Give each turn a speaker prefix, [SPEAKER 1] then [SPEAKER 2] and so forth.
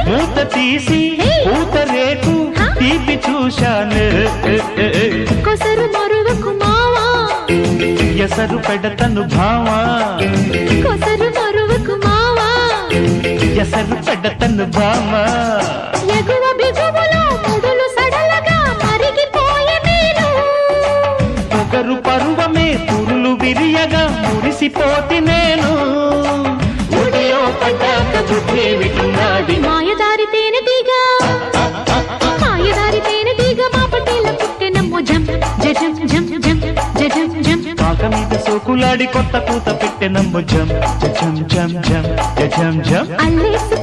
[SPEAKER 1] మూత తీసి పూత రేకు తీపి చూశాను
[SPEAKER 2] కొసరు మరువకు మావా
[SPEAKER 1] ఎసరు పెడతను భావా
[SPEAKER 2] కొసరు మరువకు మావా
[SPEAKER 1] ఎసరు పెడతను భావా
[SPEAKER 2] ఎగువ బిగువులో ముడులు సడలగా మరిగిపోయే నేను
[SPEAKER 1] పొగరు పరువమే పురులు విరియగా మురిసిపోతి నేను ఉదయం పడ్డాక బుద్ధి విటున్నది
[SPEAKER 2] మాయదారి తేనె తీగ మాయదారి తేనె తీగ మా పటేల పుట్టెనమ్మో జం జం జం జం జం జం
[SPEAKER 1] పాక మీద సోకులాడి కొత్త పూత పెట్టెనమ్ము జం జం జం జం జం జం
[SPEAKER 2] అల్లేసు